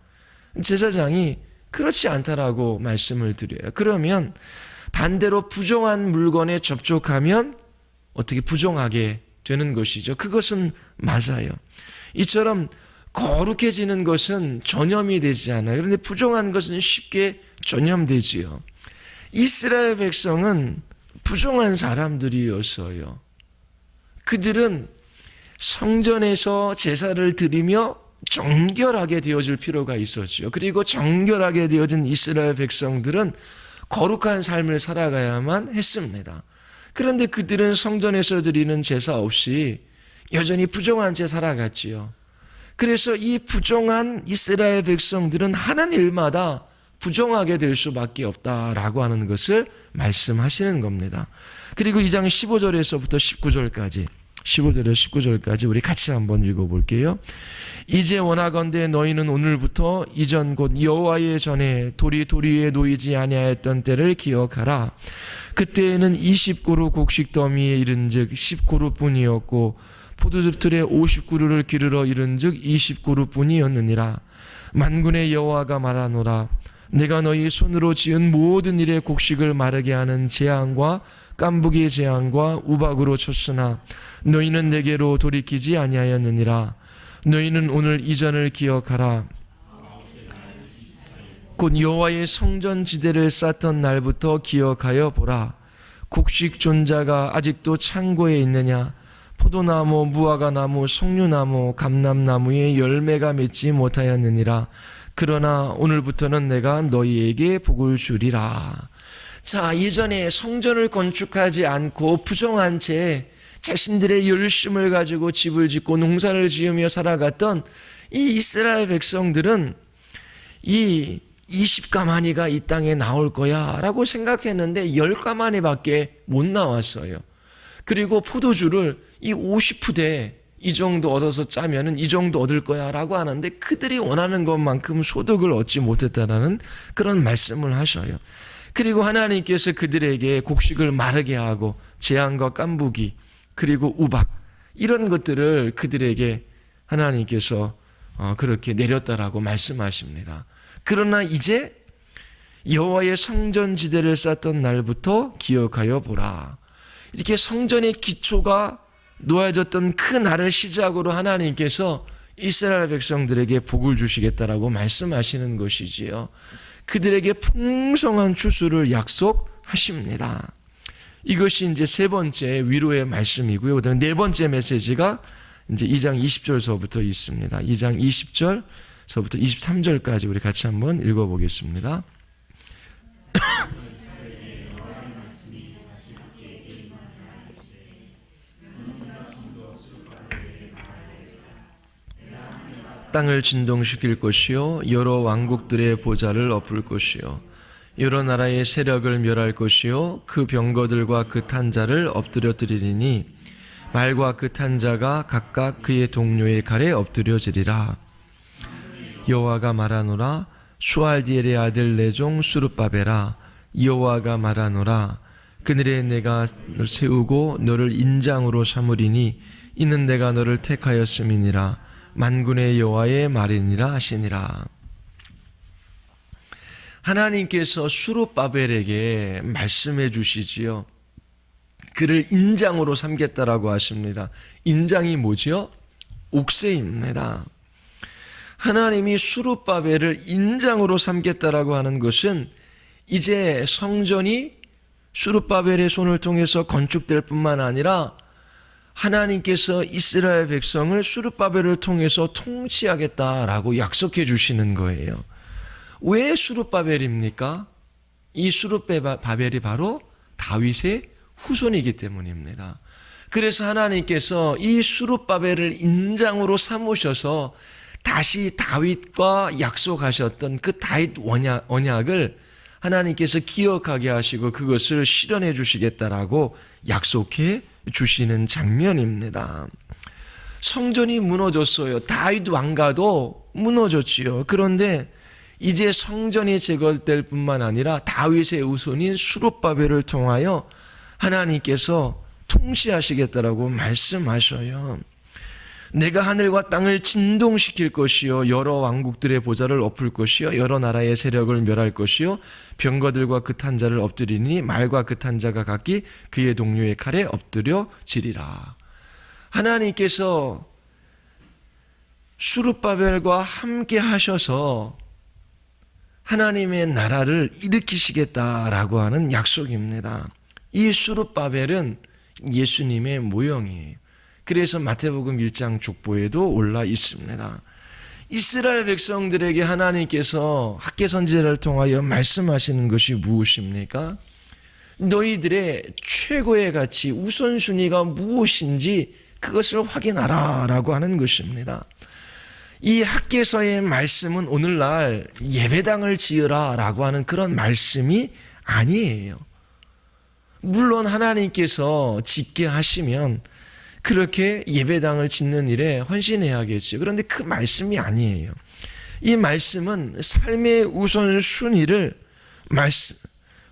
제사장이 그렇지 않다라고 말씀을 드려요. 그러면 반대로 부정한 물건에 접촉하면 어떻게 부정하게 되는 것이죠. 그것은 맞아요. 이처럼 거룩해지는 것은 전염이 되지 않아요. 그런데 부정한 것은 쉽게 전염되지요. 이스라엘 백성은 부정한 사람들이었어요. 그들은 성전에서 제사를 드리며 정결하게 되어질 필요가 있었죠. 그리고 정결하게 되어진 이스라엘 백성들은 거룩한 삶을 살아가야만 했습니다. 그런데 그들은 성전에서 드리는 제사 없이 여전히 부정한 채 살아갔지요. 그래서 이 부정한 이스라엘 백성들은 하는 일마다 부정하게 될 수밖에 없다라고 하는 것을 말씀하시는 겁니다. 그리고 2장 15절에서부터 19절까지 15절에서 19절까지 우리 같이 한번 읽어볼게요. 이제 원하건대 너희는 오늘부터 이전 곧 여호와의 전에 돌이 위에 놓이지 아니하였던 때를 기억하라. 그때에는 20그루 곡식 더미에 이른즉 10그루뿐이었고 포도즙 틀에 50그루를 기르러 이른즉 20그루뿐이었느니라. 만군의 여호와가 말하노라. 내가 너희 손으로 지은 모든 일의 곡식을 마르게 하는 재앙과 깐부기의 재앙과 우박으로 쳤으나 너희는 내게로 돌이키지 아니하였느니라. 너희는 오늘 이전을 기억하라. 곧 여호와의 성전 지대를 쌓던 날부터 기억하여 보라. 곡식 존자가 아직도 창고에 있느냐? 포도나무, 무화과나무, 석류나무, 감람나무에 열매가 맺지 못하였느니라. 그러나 오늘부터는 내가 너희에게 복을 주리라. 자, 이전에 성전을 건축하지 않고 부정한 채 자신들의 열심을 가지고 집을 짓고 농사를 지으며 살아갔던 이 이스라엘 백성들은 이 20가마니가 이 땅에 나올 거야 라고 생각했는데 10가마니밖에 못 나왔어요. 그리고 포도주를 이 50푸대 이 정도 얻어서 짜면은 이 정도 얻을 거야 라고 하는데 그들이 원하는 것만큼 소득을 얻지 못했다라는 그런 말씀을 하셔요. 그리고 하나님께서 그들에게 곡식을 마르게 하고 재앙과 깐부기 그리고 우박 이런 것들을 그들에게 하나님께서 그렇게 내렸다라고 말씀하십니다. 그러나 이제 여호와의 성전 지대를 쌓던 날부터 기억하여 보라. 이렇게 성전의 기초가 놓아졌던 그 날을 시작으로 하나님께서 이스라엘 백성들에게 복을 주시겠다라고 말씀하시는 것이지요. 그들에게 풍성한 추수를 약속하십니다. 이것이 이제 세 번째 위로의 말씀이고요. 그다음에 네 번째 메시지가 이제 2장 20절서부터 있습니다. 2장 20절서부터 23절까지 우리 같이 한번 읽어보겠습니다. 땅을 진동시킬 것이요 여러 왕국들의 보좌를 엎을 것이요 여러 나라의 세력을 멸할 것이요 그 병거들과 그 탄자를 엎드려뜨리리니 말과 그 탄자가 각각 그의 동료의 칼에 엎드려지리라. 여호와가 말하노라. 수알디엘의 아들 내 종 수룹바벨아, 여호와가 말하노라. 그날에 내가 너를 세우고 너를 인장으로 삼으리니 이는 내가 너를 택하였음이니라. 만군의 여호와의 말이니라 하시니라. 하나님께서 수룹바벨에게 말씀해 주시지요. 그를 인장으로 삼겠다라고 하십니다. 인장이 뭐지요? 옥새입니다. 하나님이 수룹바벨을 인장으로 삼겠다라고 하는 것은 이제 성전이 수룹바벨의 손을 통해서 건축될 뿐만 아니라 하나님께서 이스라엘 백성을 수룹바벨을 통해서 통치하겠다라고 약속해 주시는 거예요. 왜 수룹바벨입니까? 이 수룹바벨이 바로 다윗의 후손이기 때문입니다. 그래서 하나님께서 이 수룹바벨을 인장으로 삼으셔서 다시 다윗과 약속하셨던 그 다윗 언약을 하나님께서 기억하게 하시고 그것을 실현해 주시겠다라고 약속해 주시는 장면입니다. 성전이 무너졌어요. 다윗 왕가도 무너졌지요. 그런데 이제 성전이 제거될 뿐만 아니라 다윗의 후손인 수룹바벨을 통하여 하나님께서 통치하시겠다라고 말씀하셔요. 내가 하늘과 땅을 진동시킬 것이요 여러 왕국들의 보좌를 엎을 것이요 여러 나라의 세력을 멸할 것이요 병거들과 그 탄 자를 엎드리니 말과 그 탄 자가 각기 그의 동료의 칼에 엎드려지리라. 하나님께서 수룹바벨과 함께 하셔서 하나님의 나라를 일으키시겠다라고 하는 약속입니다. 이 수룹바벨은 예수님의 모형이에요. 그래서 마태복음 1장 족보에도 올라 있습니다. 이스라엘 백성들에게 하나님께서 학개 선지자를 통하여 말씀하시는 것이 무엇입니까? 너희들의 최고의 가치, 우선순위가 무엇인지 그것을 확인하라 라고 하는 것입니다. 이 학개서의 말씀은 오늘날 예배당을 지으라 라고 하는 그런 말씀이 아니에요. 물론 하나님께서 짓게 하시면 그렇게 예배당을 짓는 일에 헌신해야겠죠. 그런데 그 말씀이 아니에요. 이 말씀은 삶의 우선순위를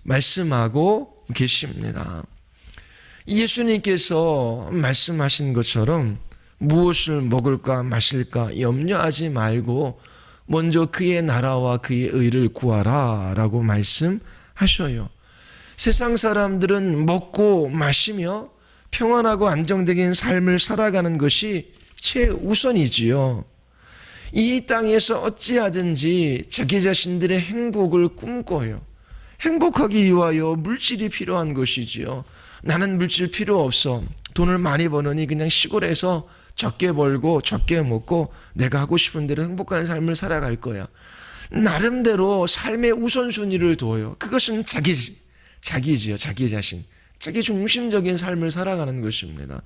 말씀하고 계십니다. 예수님께서 말씀하신 것처럼 무엇을 먹을까 마실까 염려하지 말고 먼저 그의 나라와 그의 의를 구하라 라고 말씀하셔요. 세상 사람들은 먹고 마시며 평안하고 안정적인 삶을 살아가는 것이 최우선이지요. 이 땅에서 어찌하든지 자기 자신들의 행복을 꿈꿔요. 행복하기 위하여 물질이 필요한 것이지요. 나는 물질 필요 없어. 돈을 많이 버느니 그냥 시골에서 적게 벌고 적게 먹고 내가 하고 싶은 대로 행복한 삶을 살아갈 거야. 나름대로 삶의 우선순위를 둬요. 그것은 자기지요. 자기 자신. 자기 중심적인 삶을 살아가는 것입니다.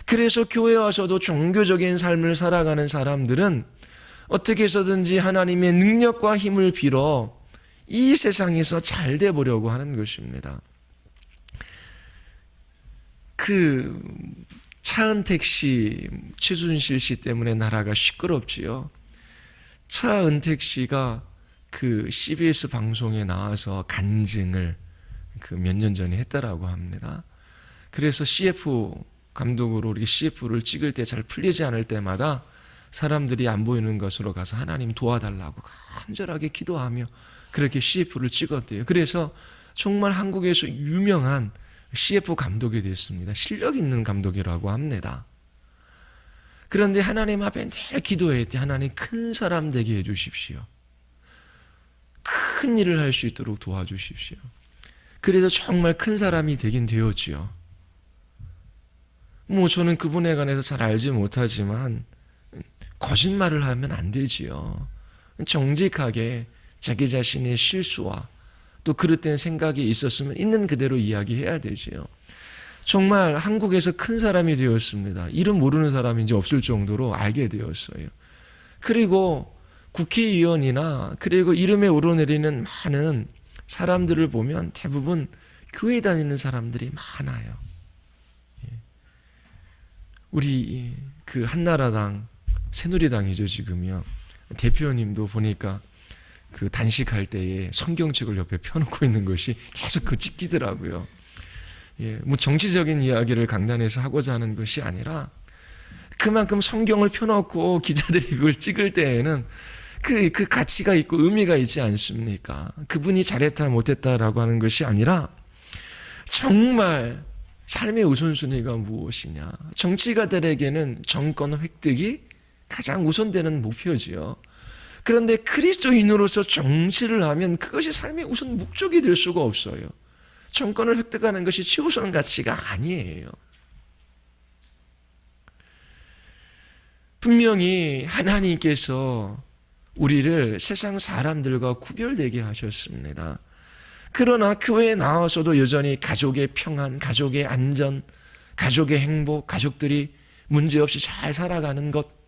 그래서 교회 와서도 종교적인 삶을 살아가는 사람들은 어떻게 해서든지 하나님의 능력과 힘을 빌어 이 세상에서 잘 돼 보려고 하는 것입니다. 그 차은택 씨, 최순실 씨 때문에 나라가 시끄럽지요. 차은택 씨가 그 CBS 방송에 나와서 간증을 그 몇 년 전에 했다라고 합니다. 그래서 CF 감독으로 우리 CF를 찍을 때 잘 풀리지 않을 때마다 사람들이 안 보이는 것으로 가서 하나님 도와달라고 간절하게 기도하며 그렇게 CF를 찍었대요. 그래서 정말 한국에서 유명한 CF 감독이 됐습니다. 실력 있는 감독이라고 합니다. 그런데 하나님 앞에 늘 기도했대. 하나님 큰 사람 되게 해주십시오. 큰 일을 할 수 있도록 도와주십시오. 그래서 정말 큰 사람이 되긴 되었지요. 저는 그분에 관해서 잘 알지 못하지만 거짓말을 하면 안 되지요. 정직하게 자기 자신의 실수와 또 그릇된 생각이 있었으면 있는 그대로 이야기해야 되지요. 정말 한국에서 큰 사람이 되었습니다. 이름 모르는 사람이 이제 없을 정도로 알게 되었어요. 그리고 국회의원이나 그리고 이름에 오르내리는 많은 사람들을 보면 대부분 교회 다니는 사람들이 많아요. 우리 그 한나라당, 새누리당이죠 지금요. 대표님도 보니까 그 단식할 때에 성경책을 옆에 펴놓고 있는 것이 계속 그 찍히더라고요. 정치적인 이야기를 강단에서 하고자 하는 것이 아니라 그만큼 성경을 펴놓고 기자들이 그걸 찍을 때에는 그 가치가 있고 의미가 있지 않습니까? 그분이 잘했다 못했다라고 하는 것이 아니라 정말 삶의 우선순위가 무엇이냐. 정치가들에게는 정권 획득이 가장 우선되는 목표지요. 그런데 그리스도인으로서 정치를 하면 그것이 삶의 우선 목적이 될 수가 없어요. 정권을 획득하는 것이 최우선 가치가 아니에요. 분명히 하나님께서 우리를 세상 사람들과 구별되게 하셨습니다. 그러나 교회에 나와서도 여전히 가족의 평안, 가족의 안전, 가족의 행복, 가족들이 문제없이 잘 살아가는 것,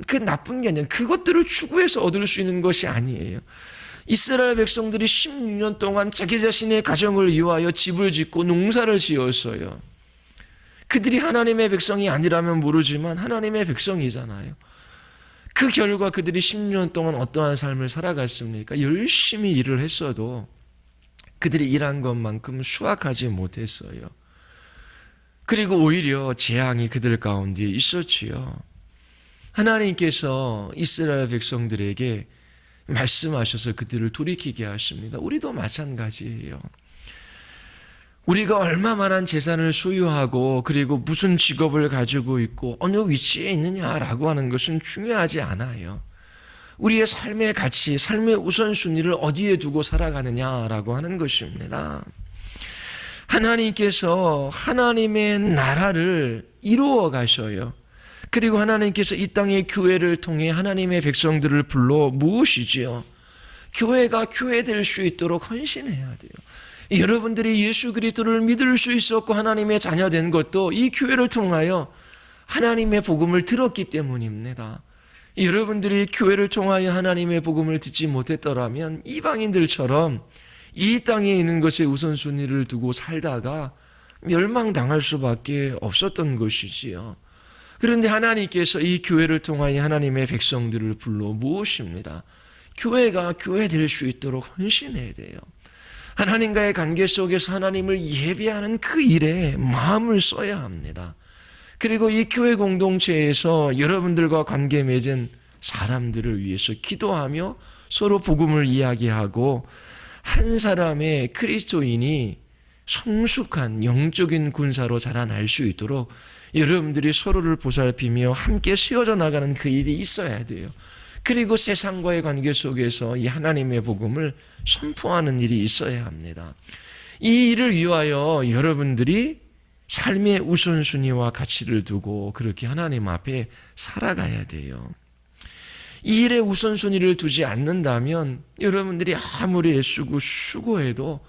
그 나쁜 게 아니라 그것들을 추구해서 얻을 수 있는 것이 아니에요. 이스라엘 백성들이 16년 동안 자기 자신의 가정을 위하여 집을 짓고 농사를 지었어요. 그들이 하나님의 백성이 아니라면 모르지만 하나님의 백성이잖아요. 그 결과 그들이 10년 동안 어떠한 삶을 살아갔습니까? 열심히 일을 했어도 그들이 일한 것만큼 수확하지 못했어요. 그리고 오히려 재앙이 그들 가운데 있었지요. 하나님께서 이스라엘 백성들에게 말씀하셔서 그들을 돌이키게 하십니다. 우리도 마찬가지예요. 우리가 얼마만한 재산을 소유하고 그리고 무슨 직업을 가지고 있고 어느 위치에 있느냐라고 하는 것은 중요하지 않아요. 우리의 삶의 가치, 삶의 우선순위를 어디에 두고 살아가느냐라고 하는 것입니다. 하나님께서 하나님의 나라를 이루어 가셔요. 그리고 하나님께서 이 땅의 교회를 통해 하나님의 백성들을 불러 모으시지요. 교회가 교회 될 수 있도록 헌신해야 돼요. 여러분들이 예수 그리스도를 믿을 수 있었고 하나님의 자녀 된 것도 이 교회를 통하여 하나님의 복음을 들었기 때문입니다. 여러분들이 교회를 통하여 하나님의 복음을 듣지 못했더라면 이방인들처럼 이 땅에 있는 것에 우선순위를 두고 살다가 멸망당할 수밖에 없었던 것이지요. 그런데 하나님께서 이 교회를 통하여 하나님의 백성들을 불러 모으십니다. 교회가 교회 될 수 있도록 헌신해야 돼요. 하나님과의 관계 속에서 하나님을 예배하는 그 일에 마음을 써야 합니다. 그리고 이 교회 공동체에서 여러분들과 관계 맺은 사람들을 위해서 기도하며 서로 복음을 이야기하고 한 사람의 그리스도인이 성숙한 영적인 군사로 자라날 수 있도록 여러분들이 서로를 보살피며 함께 세워져 나가는 그 일이 있어야 돼요. 그리고 세상과의 관계 속에서 이 하나님의 복음을 선포하는 일이 있어야 합니다. 이 일을 위하여 여러분들이 삶의 우선순위와 가치를 두고 그렇게 하나님 앞에 살아가야 돼요. 이 일에 우선순위를 두지 않는다면 여러분들이 아무리 애쓰고 수고해도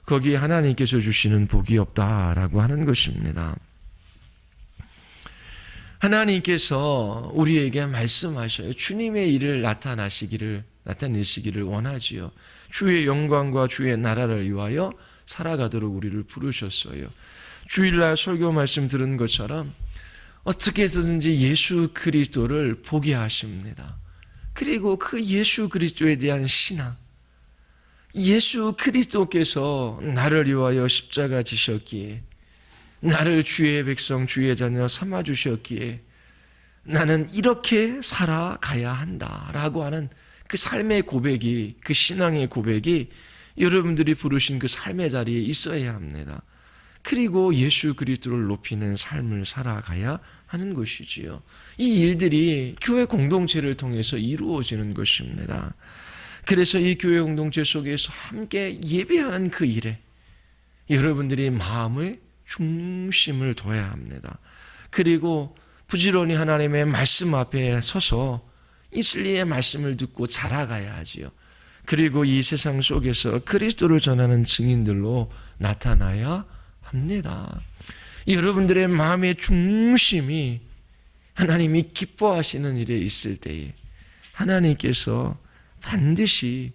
거기에 하나님께서 주시는 복이 없다라고 하는 것입니다. 하나님께서 우리에게 말씀하셔요. 주님의 일을 나타내시기를 원하지요. 주의 영광과 주의 나라를 위하여 살아가도록 우리를 부르셨어요. 주일날 설교 말씀 들은 것처럼 어떻게 해서든지 예수 그리스도를 보게 하십니다. 그리고 그 예수 그리스도에 대한 신앙, 예수 그리스도께서 나를 위하여 십자가 지셨기에 나를 주의 백성, 주의 자녀 삼아주셨기에 나는 이렇게 살아가야 한다라고 하는 그 삶의 고백이, 그 신앙의 고백이 여러분들이 부르신 그 삶의 자리에 있어야 합니다. 그리고 예수 그리스도를 높이는 삶을 살아가야 하는 것이지요. 이 일들이 교회 공동체를 통해서 이루어지는 것입니다. 그래서 이 교회 공동체 속에서 함께 예배하는 그 일에 여러분들이 마음의 중심을 둬야 합니다. 그리고 부지런히 하나님의 말씀 앞에 서서 이 진리의 말씀을 듣고 자라가야 하지요. 그리고 이 세상 속에서 그리스도를 전하는 증인들로 나타나야 합니다. 여러분들의 마음의 중심이 하나님이 기뻐하시는 일에 있을 때에 하나님께서 반드시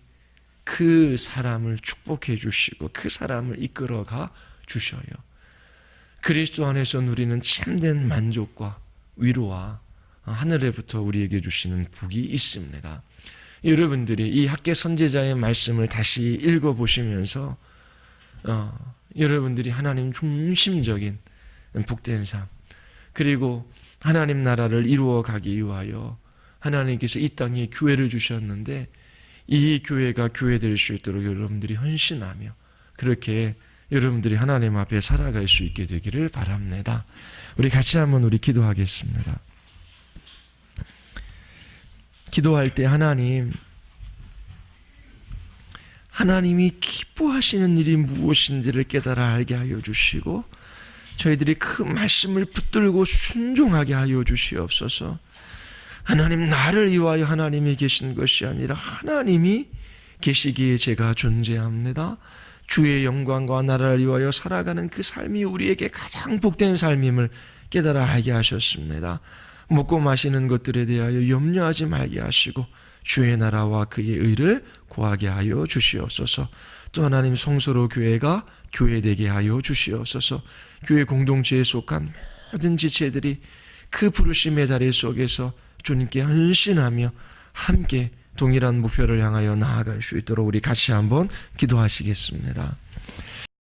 그 사람을 축복해 주시고 그 사람을 이끌어가 주셔요. 그리스도 안에서 누리는 참된 만족과 위로와 하늘에부터 우리에게 주시는 복이 있습니다. 여러분들이 이 학계 선지자의 말씀을 다시 읽어보시면서 여러분들이 하나님 중심적인 복된 삶, 그리고 하나님 나라를 이루어 가기 위하여 하나님께서 이 땅에 교회를 주셨는데 이 교회가 교회 될 수 있도록 여러분들이 헌신하며 그렇게 여러분들이 하나님 앞에 살아갈 수 있게 되기를 바랍니다. 우리 같이 한번 기도하겠습니다. 기도할 때 하나님, 하나님이 기뻐하시는 일이 무엇인지를 깨달아 알게 하여 주시고 저희들이 그 말씀을 붙들고 순종하게 하여 주시옵소서. 하나님, 나를 위하여 하나님이 계신 것이 아니라 하나님이 계시기에 제가 존재합니다. 주의 영광과 나라를 위하여 살아가는 그 삶이 우리에게 가장 복된 삶임을 깨달아 알게 하셨습니다. 먹고 마시는 것들에 대하여 염려하지 말게 하시고 주의 나라와 그의 의를 구하게 하여 주시옵소서. 또 하나님, 성소로 교회가 교회되게 하여 주시옵소서. 교회 공동체에 속한 모든 지체들이 그 부르심의 자리 속에서 주님께 헌신하며 함께 동일한 목표를 향하여 나아갈 수 있도록 우리 같이 한번 기도하시겠습니다.